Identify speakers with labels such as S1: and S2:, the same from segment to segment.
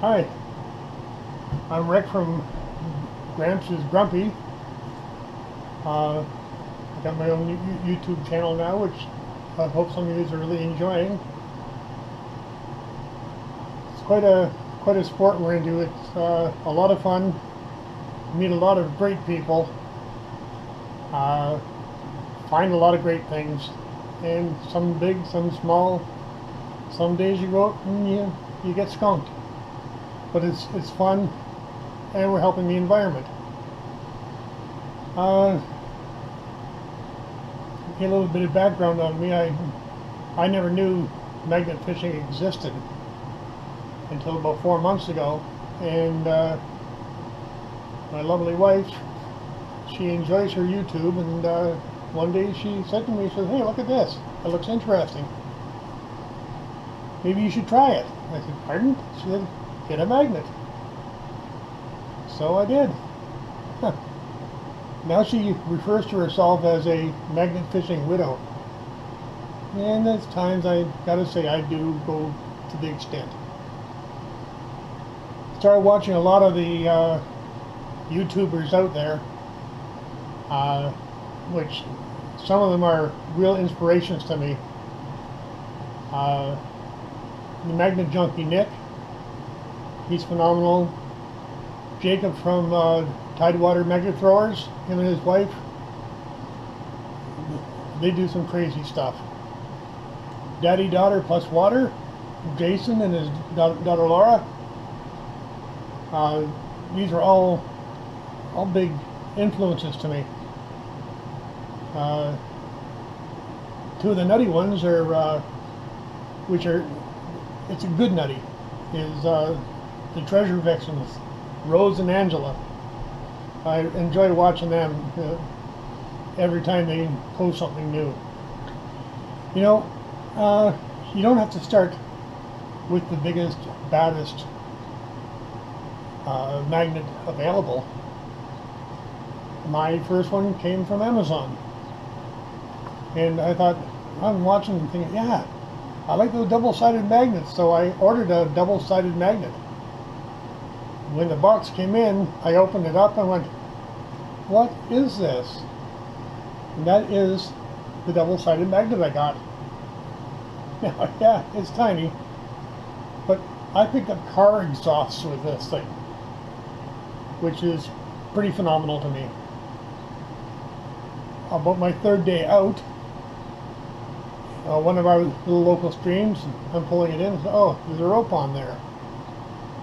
S1: Hi, I'm Rick from Gramps is Grumpy. I got my own YouTube channel now, which I hope some of you are really enjoying. It's quite a sport we're into. It's a lot of fun. Meet a lot of great people. Uh, find a lot of great things, and some big, some small. Some days you go out and you get skunked, but it's fun, and we're helping the environment. A little bit of background on me. I never knew magnet fishing existed until about 4 months ago, and my lovely wife, she enjoys her YouTube, and one day she said to me, she said, "Hey, look at this. It looks interesting. Maybe you should try it." I said, "Pardon?" She said, "Get a magnet." So I did. Now she refers to herself as a magnet fishing widow. And there's times I gotta say I do go to the extent. Started watching a lot of the YouTubers out there, which some of them are real inspirations to me. The Magnet Junkie Nick, he's phenomenal. Jacob from Tidewater Magnet Throwers, him and his wife, they do some crazy stuff. Daddy Daughter Plus Water, Jason and his daughter Laura, these are all big influences to me. Two of the nutty ones are, it's a good nutty, is the Treasure Vixens, Rose and Angela. I enjoy watching them every time they post something new. You know, you don't have to start with the biggest, baddest magnet available. My first one came from Amazon. And I thought, I'm watching and thinking, yeah, I like those double-sided magnets, so I ordered a double-sided magnet. When the box came in, I opened it up and went, what is this? And that is the double-sided magnet I got. Now, yeah, it's tiny, but I picked up car exhausts with this thing, which is pretty phenomenal to me. About my third day out, one of our little local streams, I'm pulling it in, and oh, there's a rope on there.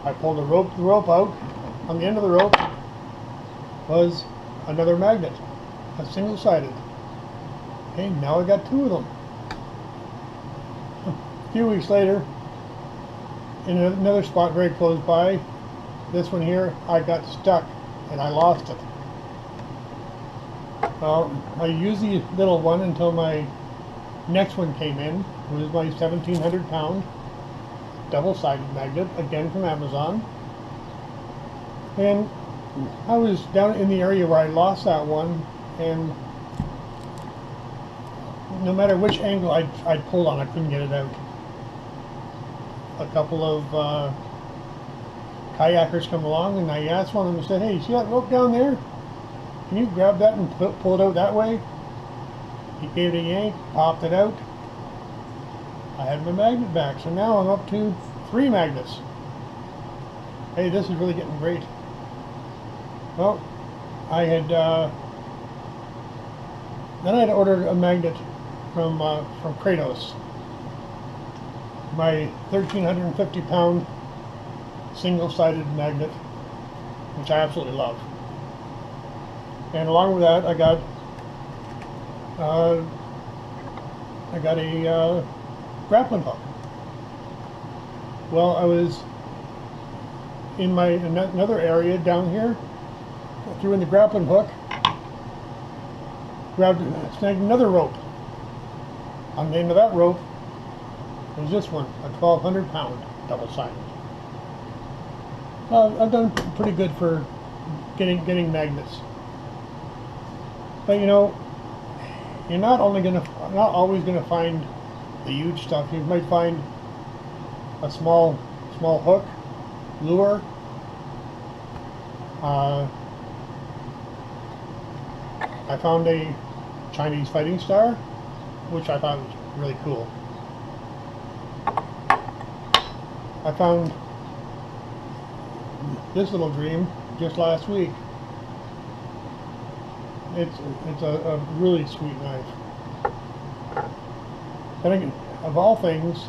S1: I pulled the rope out. On the end of the rope was another magnet, a single-sided. Okay, now I got two of them. A few weeks later, in another spot very close by, this one here, I got stuck and I lost it. I used the little one until my next one came in. It was my 1,700 pound double-sided magnet, again from Amazon. And I was down in the area where I lost that one, and no matter which angle I'd pulled on, I couldn't get it out. A couple of kayakers come along, and I asked one of them and said, "Hey, see that rope down there? Can you grab that and pull it out that way?" He gave it a yank, popped it out. I had my magnet back, so now I'm up to 3 magnets. Hey, this is really getting great. Well, I had then I had ordered a magnet from Kratos. My 1,350 pound single-sided magnet, which I absolutely love. And along with that, I got a grappling hook. Well, I was in another area down here, threw in the grappling hook, snagged another rope. On the end of that rope was this one, a 1,200 pound double-sided. I've done pretty good for getting magnets. But you know, you're not always gonna find the huge stuff. You might find a small hook lure. Uh, I found a Chinese fighting star, which I thought was really cool. I found this little dream just last week. It's a really sweet knife. And again, of all things,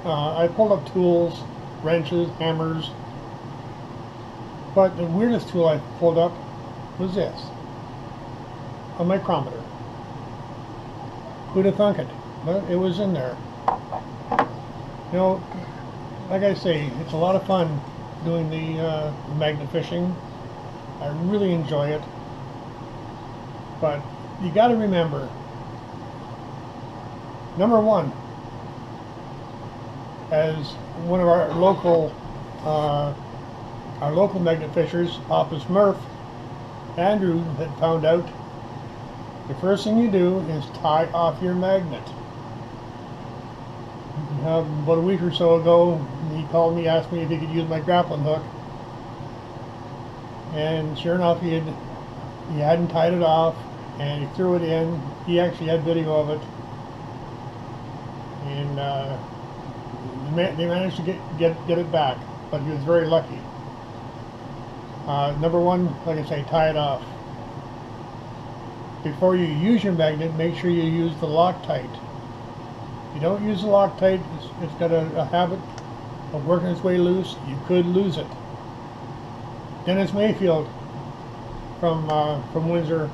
S1: I pulled up tools, wrenches, hammers, but the weirdest tool I pulled up was this, a micrometer. Who'd have thunk it? But it was in there. You know, like I say, it's a lot of fun doing the magnet fishing. I really enjoy it. But you got to remember, number one, as one of our local magnet fishers, Papa Smurf, Andrew, had found out, the first thing you do is tie off your magnet. About a week or so ago, he called me, asked me if he could use my grappling hook, and sure enough, he hadn't tied it off, and he threw it in. He actually had video of it, and they managed to get it back, but he was very lucky. Number one, like I say, tie it off. Before you use your magnet, make sure you use the Loctite. If you don't use the Loctite, it's got a habit of working its way loose. You could lose it. Dennis Mayfield from Windsor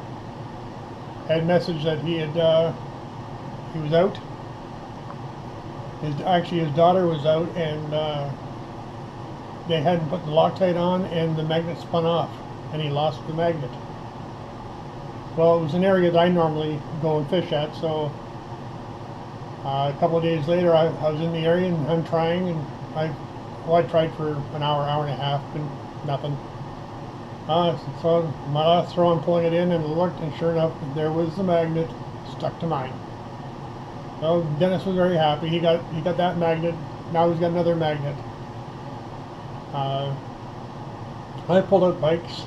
S1: had messaged that he was out. His daughter was out, and they hadn't put the Loctite on, and the magnet spun off, and he lost the magnet. Well, it was an area that I normally go and fish at, so a couple of days later I was in the area and I'm trying, and I tried for an hour and a half, and nothing. So my last throw, I'm pulling it in, and looked, and sure enough, there was the magnet stuck to mine. So Dennis was very happy. He got that magnet. Now he's got another magnet. I pulled out bikes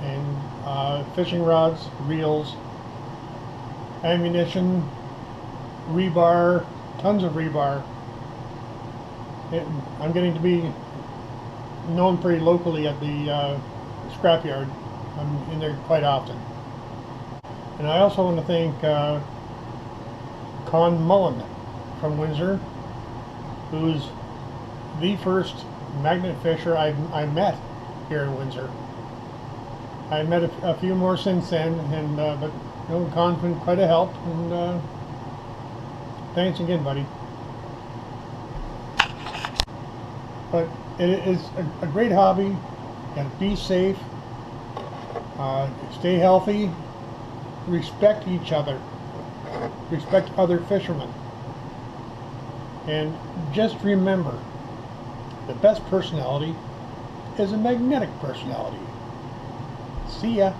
S1: and fishing rods, reels, ammunition, rebar, tons of rebar. I'm getting to be known pretty locally at the scrapyard. I'm in there quite often. And I also want to thank Con Mullen from Windsor, who's the first magnet fisher I met here in Windsor. I met a few more since then, and but you know, Con's been quite a help, and thanks again, buddy. But it is a great hobby. You gotta be safe, stay healthy, respect each other, respect other fishermen, and just remember, the best personality is a magnetic personality. See ya.